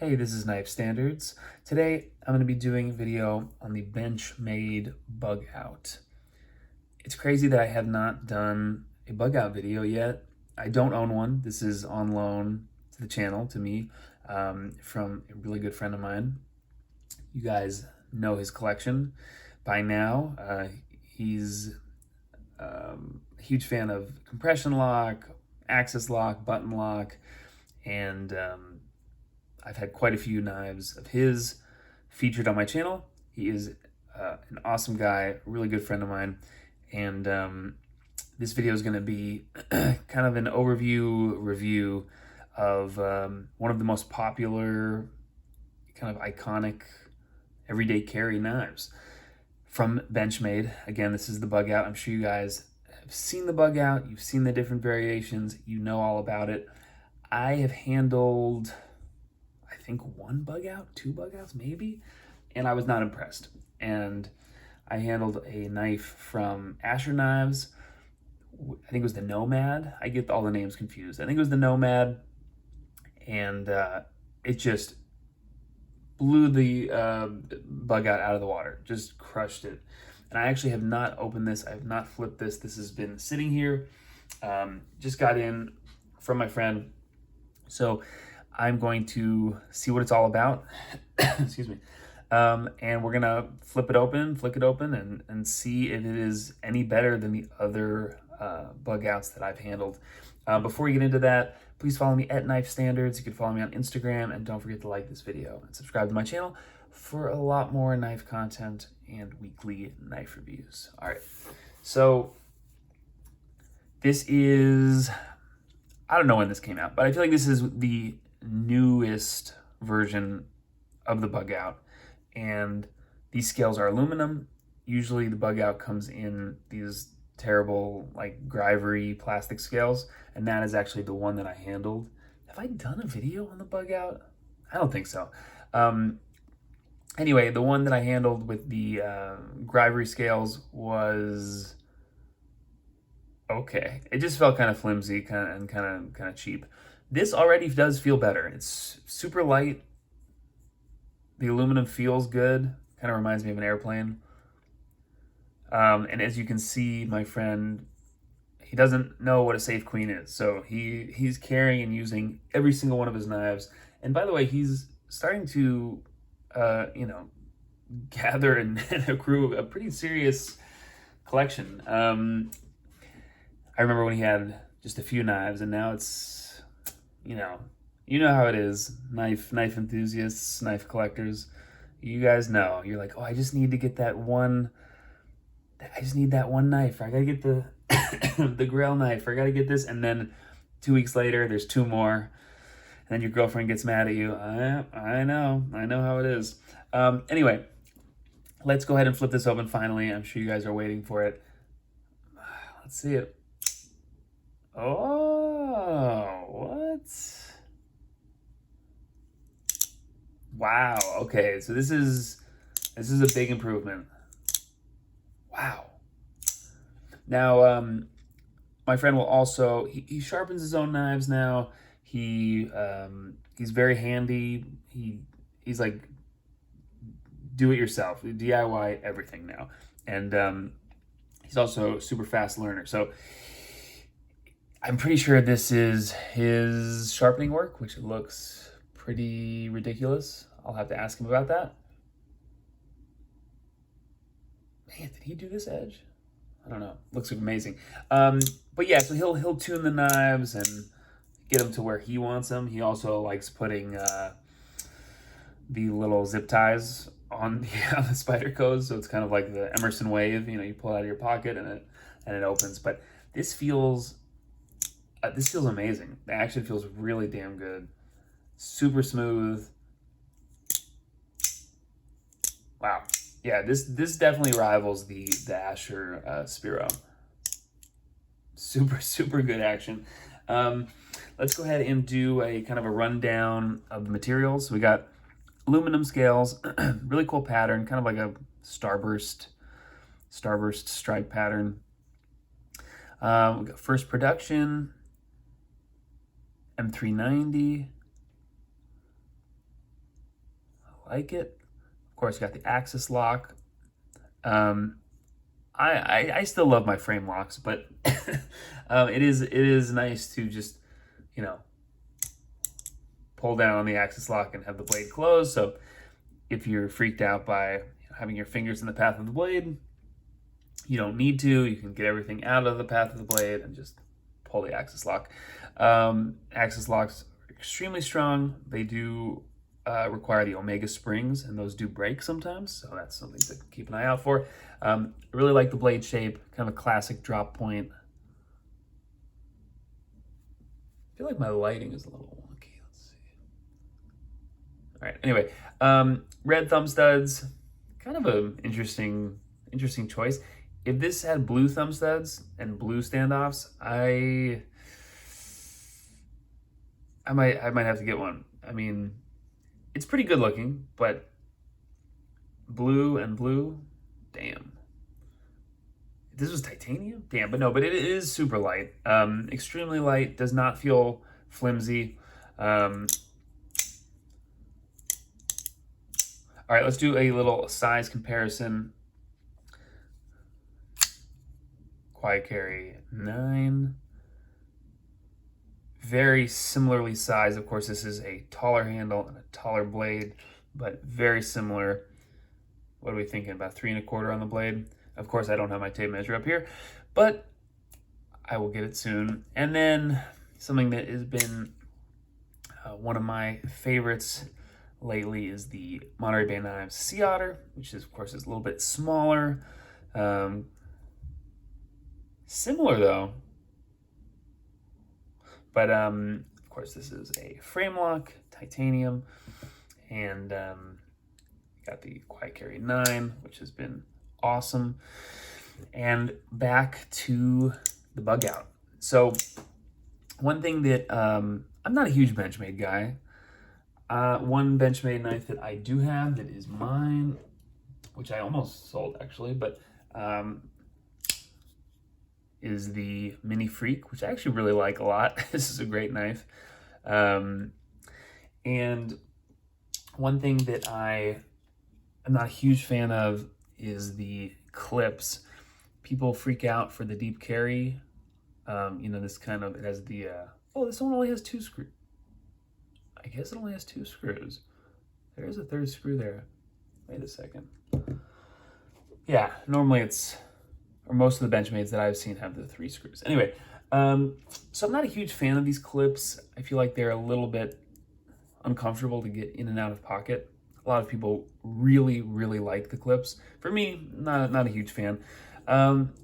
Hey, this is Knife Standards. Today I'm going to be doing a video on the bench-made bug out. It's crazy that I have not done a bug out video yet. I don't own one. This is on loan to the channel, to me, from a really good friend of mine. You guys know his collection by now. He's a huge fan of compression lock, axis lock, button lock, and I've had quite a few knives of his featured on my channel. He is an awesome guy, a really good friend of mine. And this video is going to be kind of an overview review of one of the most popular, kind of iconic, everyday carry knives from Benchmade. Again, this is the bug out. I'm sure you guys have seen the bug out. You've seen the different variations. You know all about it. I have handled, I think, one bug out, two bug outs maybe, and I was not impressed. And I handled a knife from Asher Knives. I think it was the Nomad. I get all the names confused. I think it was the Nomad, and it just blew the bug out of the water, just crushed it. And I actually have not opened this. I have not flipped this. This has been sitting here. Just got in from my friend. So I'm going to see what it's all about. Excuse me. And we're gonna flick it open and see if it is any better than the other bug outs that I've handled. Before we get into that, please follow me at Knife Standards. You can follow me on Instagram, and don't forget to like this video and subscribe to my channel for a lot more knife content and weekly knife reviews. All right, so this is, I don't know when this came out, but I feel like this is the newest version of the bug out, and these scales are aluminum. Usually the bug out comes in these terrible, like, Grivery plastic scales, and that is actually the one that I handled. Have I done a video on the bug out? I don't think so. Anyway, the one that I handled with the Grivery scales was okay. It just felt kind of flimsy, kind of cheap. This already does feel better. It's super light. The aluminum feels good. Kind of reminds me of an airplane. And as you can see, my friend, he doesn't know what a safe queen is. So he's carrying and using every single one of his knives. And by the way, he's starting to, gather and accrue a pretty serious collection. I remember when he had just a few knives, and now it's, you know how it is. Knife enthusiasts, knife collectors. You guys know. You're like, oh, I just need to get that one. I just need that one knife. I gotta get the the Grail knife. I gotta get this, and then 2 weeks later, there's two more, and then your girlfriend gets mad at you. I know how it is. Anyway, let's go ahead and flip this open. Finally, I'm sure you guys are waiting for it. Let's see it. Oh, what? Wow. Okay, so this is a big improvement. Wow. Now, my friend will also, he sharpens his own knives now. He's very handy. He's like, do it yourself, DIY everything now. And he's also a super fast learner. So I'm pretty sure this is his sharpening work, which looks pretty ridiculous. I'll have to ask him about that. Man, did he do this edge? I don't know. Looks amazing. But yeah, so he'll tune the knives and get them to where he wants them. He also likes putting the little zip ties on the spider codes, so it's kind of like the Emerson Wave. You pull it out of your pocket and it opens. But this feels amazing. The action feels really damn good. Super smooth. Wow. Yeah, this definitely rivals the Asher Spiro. Super good action. Let's go ahead and do a kind of a rundown of the materials. So we got aluminum scales, really cool pattern, kind of like a starburst stripe pattern. We got first production, M390. like it. Of course, got the axis lock. I still love my frame locks, but it is nice to just, you know, pull down on the axis lock and have the blade closed. So if you're freaked out by having your fingers in the path of the blade, you don't need to. You can get everything out of the path of the blade and just pull the axis lock. Axis locks are extremely strong. They do require the Omega springs, and those do break sometimes, so that's something to keep an eye out for. I really like the blade shape, kind of a classic drop point. I feel like my lighting is a little wonky. Let's see. All right, anyway, red thumb studs, kind of an interesting choice. If this had blue thumb studs and blue standoffs, I might have to get one. I mean, it's pretty good looking, but blue and blue, damn. If this was titanium, damn. But no, but it is super light, extremely light. Does not feel flimsy. All right, let's do a little size comparison. Quiet Carry 9. Very similarly sized. Of course, this is a taller handle and a taller blade, but very similar. What are we thinking? About 3 1/4 on the blade. Of course, I don't have my tape measure up here, but I will get it soon. And then something that has been one of my favorites lately is the Monterey Bay Knives Sea Otter, which is, of course, is a little bit smaller. Similar though, but of course this is a frame lock, titanium, and got the Quiet Carry 9, which has been awesome. And back to the bug out. So one thing that I'm not a huge Benchmade guy. One Benchmade knife that I do have that is mine, which I almost sold actually, but is the Mini Freak, which I actually really like a lot. This is a great knife. And one thing that I am not a huge fan of is the clips. People freak out for the deep carry. You know, this kind of, it has the, oh, this one only has 2 screws. I guess it only has 2 screws. There's a 3rd screw there. Wait a second. Yeah, normally it's, or most of the Benchmades that I've seen have the 3 screws. Anyway, so I'm not a huge fan of these clips. I feel like they're a little bit uncomfortable to get in and out of pocket. A lot of people really, really like the clips. For me, not a huge fan.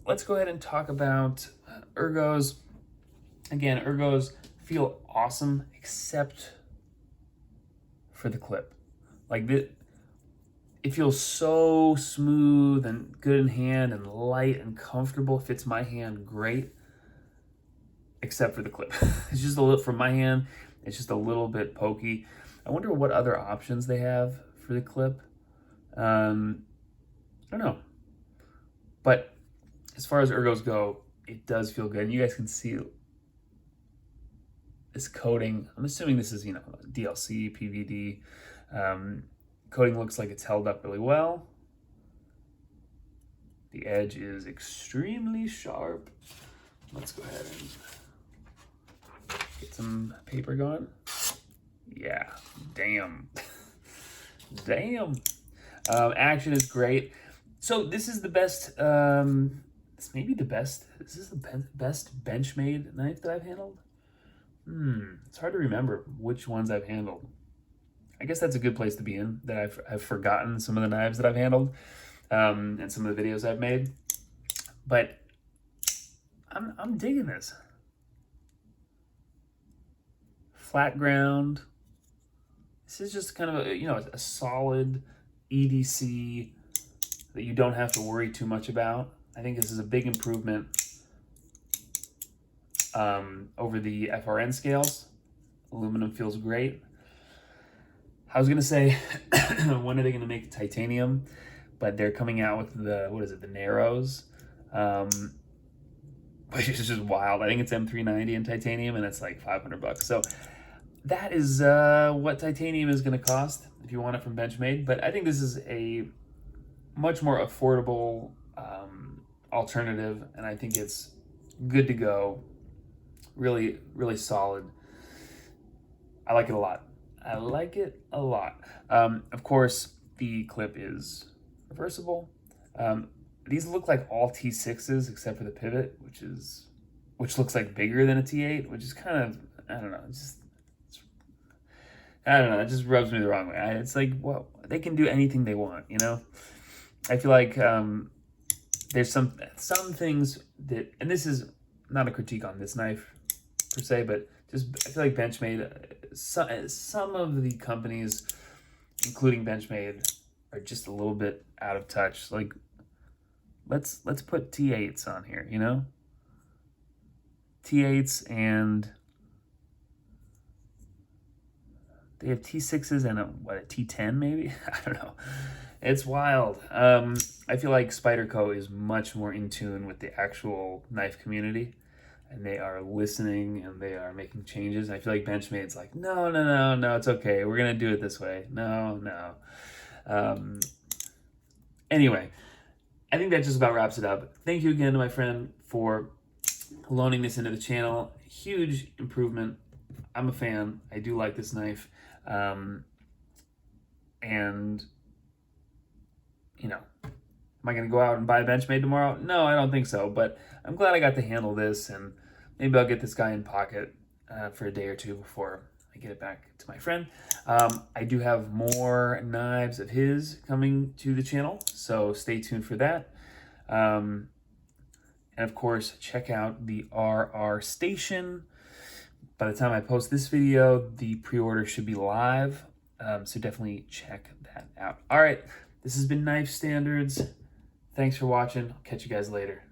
Let's go ahead and talk about ergos. Again, ergos feel awesome, except for the clip. Like this, it feels so smooth and good in hand and light and comfortable. Fits my hand great, except for the clip. It's just a little, from my hand, it's just a little bit pokey. I wonder what other options they have for the clip. I don't know. But as far as ergos go, it does feel good. You guys can see this coating. I'm assuming this is, you know, DLC, PVD. Coating looks like it's held up really well. The edge is extremely sharp. Let's go ahead and get some paper going. Yeah, damn. Damn. Action is great. So this is the best, this may be the best, this is the best Benchmade knife that I've handled. It's hard to remember which ones I've handled. I guess that's a good place to be in, that I've forgotten some of the knives that I've handled, and some of the videos I've made. But I'm digging this. Flat ground. This is just kind of a, you know, a solid EDC that you don't have to worry too much about. I think this is a big improvement over the FRN scales. Aluminum feels great. I was gonna say, when are they gonna make titanium? But they're coming out with the, what is it, the Narrows, which is just wild. I think it's M390 in titanium, and it's like $500. So that is what titanium is going to cost if you want it from Benchmade. But I think this is a much more affordable alternative, and I think it's good to go. Really, really solid. I like it a lot. I like it a lot. Of course, the clip is reversible. These look like all T6s except for the pivot, which looks like bigger than a T8, which is kind of, I don't know, I don't know, it just rubs me the wrong way. It's like, well, they can do anything they want, you know? I feel like there's some things that, and this is not a critique on this knife per se, but just I feel like Benchmade, some of the companies, including Benchmade, are just a little bit out of touch. Like, let's put T8s on here, you know? T8s, and they have T6s and a T10 maybe? I don't know. It's wild. I feel like Spyderco is much more in tune with the actual knife community, and they are listening and they are making changes. I feel like Benchmade's like, no, it's okay. We're gonna do it this way. No. Anyway, I think that just about wraps it up. Thank you again to my friend for loaning this into the channel. Huge improvement. I'm a fan. I do like this knife. And, you know, am I going to go out and buy a Benchmade tomorrow? No, I don't think so. But I'm glad I got to handle this, and maybe I'll get this guy in pocket for a day or two before I get it back to my friend. I do have more knives of his coming to the channel, so stay tuned for that. And of course, check out the RR Station. By the time I post this video, the pre-order should be live, so definitely check that out. All right, this has been Knife Standards. Thanks for watching. I'll catch you guys later.